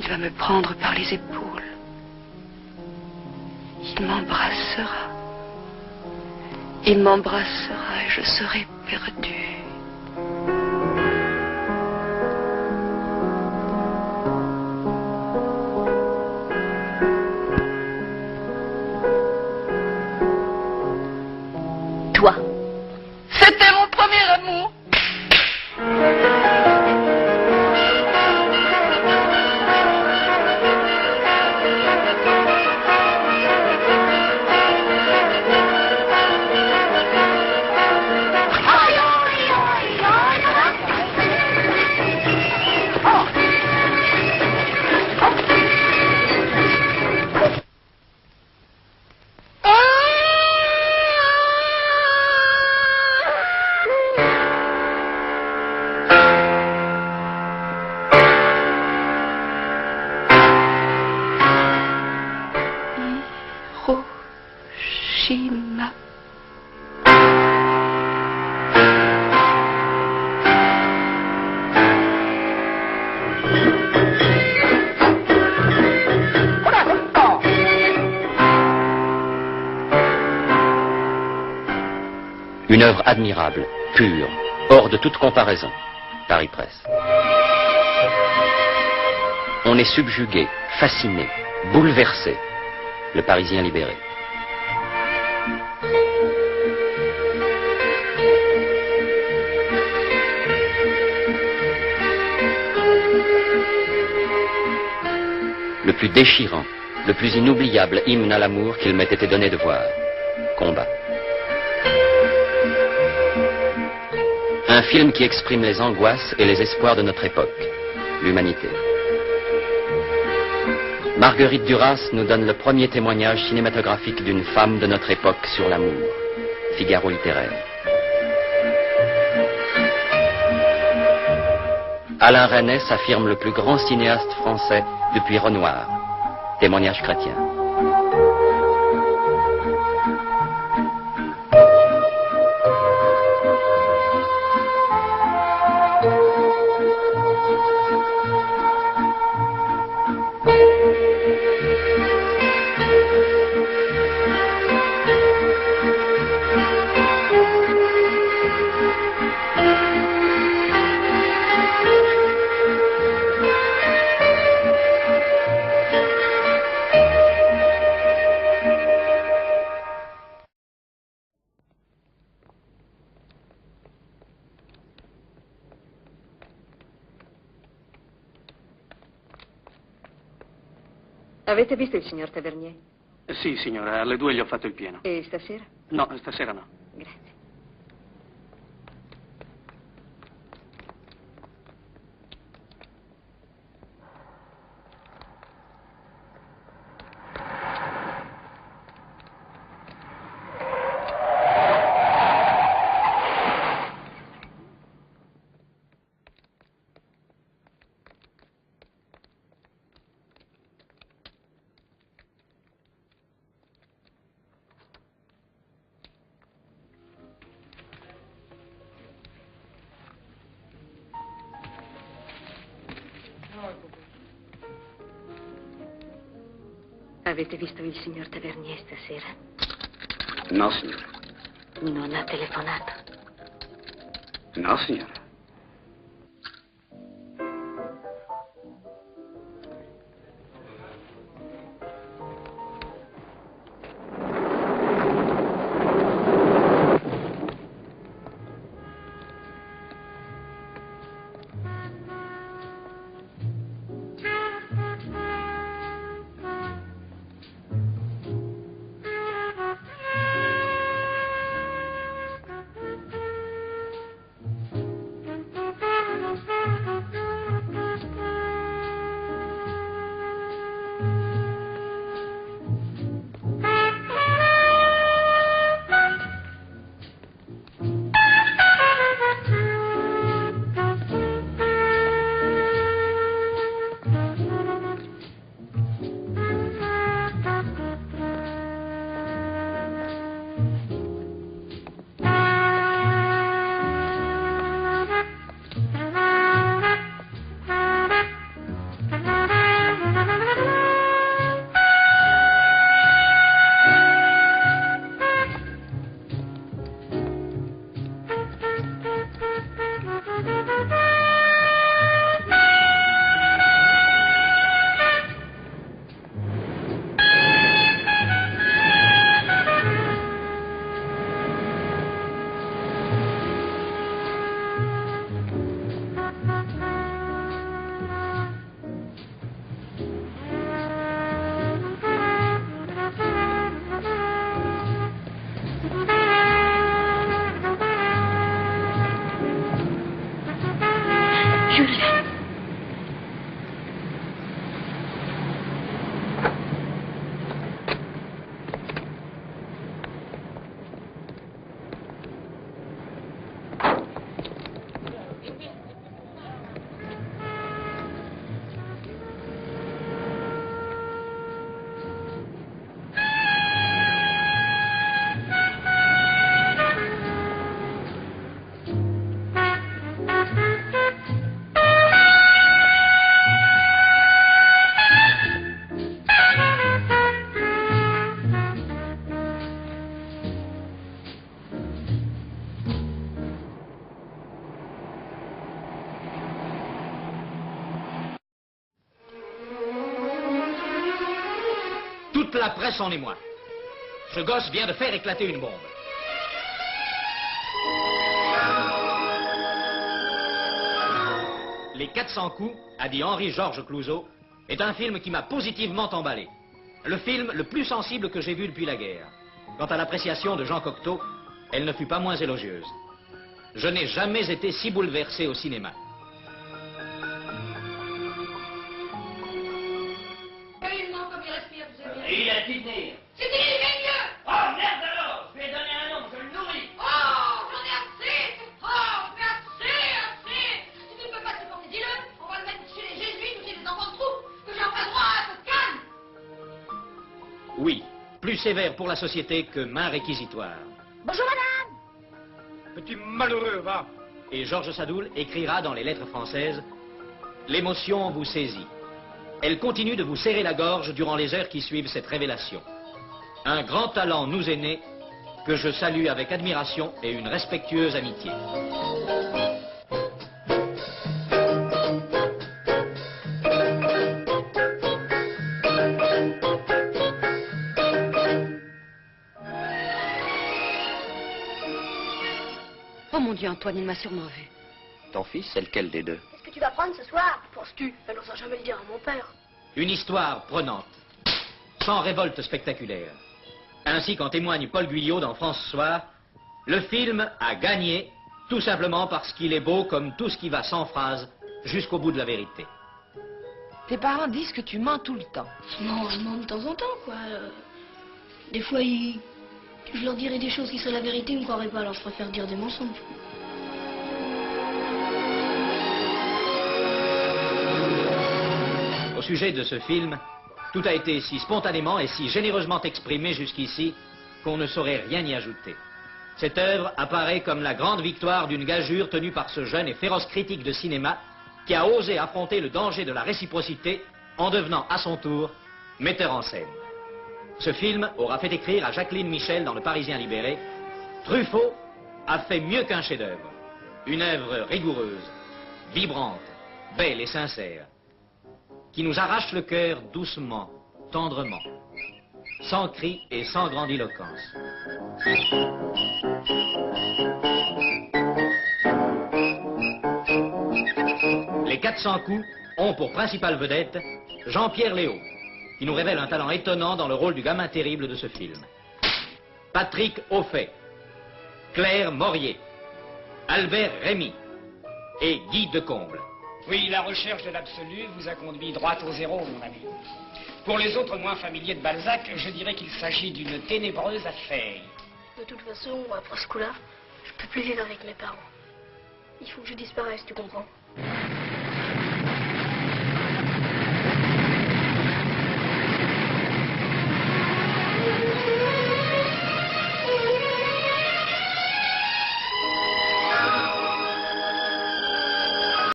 Il va me prendre par les épaules. Il m'embrassera. Il m'embrassera et je serai perdue. Toi. C'était mon premier amour. Hiroshima. Une œuvre admirable, pure, hors de toute comparaison. Paris Presse. On est subjugué, fasciné, bouleversé. Le Parisien libéré. Le plus déchirant, le plus inoubliable hymne à l'amour qu'il m'ait été donné de voir. Combat. Un film qui exprime les angoisses et les espoirs de notre époque. L'humanité. Marguerite Duras nous donne le premier témoignage cinématographique d'une femme de notre époque sur l'amour. Figaro littéraire. Alain Resnais s'affirme le plus grand cinéaste français depuis Renoir. Témoignage chrétien. Avete visto il signor Tavernier? Sì, signora, alle 2 gli ho fatto il pieno. E stasera? No, stasera no. Grazie. Avete visto il signor Tavernier stasera? No, signora. Non ha telefonato. No, signora. toute la presse en émoi. Ce gosse vient de faire éclater une bombe. Les 400 coups, a dit Henri-Georges Clouzot, est un film qui m'a positivement emballé. Le film le plus sensible que j'ai vu depuis la guerre. Quant à l'appréciation de Jean Cocteau, elle ne fut pas moins élogieuse. Je n'ai jamais été si bouleversé au cinéma. Comme il respire, vous avez bien. Et il a dîné. C'est il est mieux. Oh merde alors, je lui ai donné un nom, je le nourris. Oh, j'en ai assez, c'est trop, mais assez. Si tu ne peux pas supporter, dis-le. On va le mettre chez les jésuites ou chez les enfants de troupe, que j'en fasse droit à un peu de calme. Oui, plus sévère pour la société que main réquisitoire. Bonjour, madame. Petit malheureux, va. Et Georges Sadoul écrira dans les lettres françaises « L'émotion vous saisit. Elle continue de vous serrer la gorge durant les heures qui suivent cette révélation. Un grand talent nous est né, que je salue avec admiration et une respectueuse amitié. » Oh mon Dieu, Antoine, il m'a sûrement vu. Ton fils, c'est lequel des deux? Qu'est-ce que tu vas prendre ce soir? Penses-tu? Elle n'osera jamais le dire à mon père. Une histoire prenante, sans révolte spectaculaire. Ainsi qu'en témoigne Paul Guyot dans France Soir, le film a gagné tout simplement parce qu'il est beau comme tout ce qui va sans phrase jusqu'au bout de la vérité. Tes parents disent que tu mens tout le temps. Non, je mens de temps en temps, quoi. Des fois, je leur dirais des choses qui seraient la vérité, ils ne me croiraient pas, alors je préfère dire des mensonges. Au sujet de ce film, tout a été si spontanément et si généreusement exprimé jusqu'ici qu'on ne saurait rien y ajouter. Cette œuvre apparaît comme la grande victoire d'une gageure tenue par ce jeune et féroce critique de cinéma qui a osé affronter le danger de la réciprocité en devenant à son tour metteur en scène. Ce film aura fait écrire à Jacqueline Michel dans Le Parisien libéré « Truffaut a fait mieux qu'un chef-d'œuvre. Une œuvre rigoureuse, vibrante, belle et sincère, qui nous arrache le cœur doucement, tendrement, sans cri et sans grandiloquence. » Les 400 coups ont pour principale vedette Jean-Pierre Léaud, qui nous révèle un talent étonnant dans le rôle du gamin terrible de ce film. Patrick Auffay, Claire Morier, Albert Rémy et Guy Decomble. Oui, la recherche de l'absolu vous a conduit droit au zéro, mon ami. Pour les autres moins familiers de Balzac, je dirais qu'il s'agit d'une ténébreuse affaire. De toute façon, après ce coup-là, je peux plus vivre avec mes parents. Il faut que je disparaisse, tu comprends?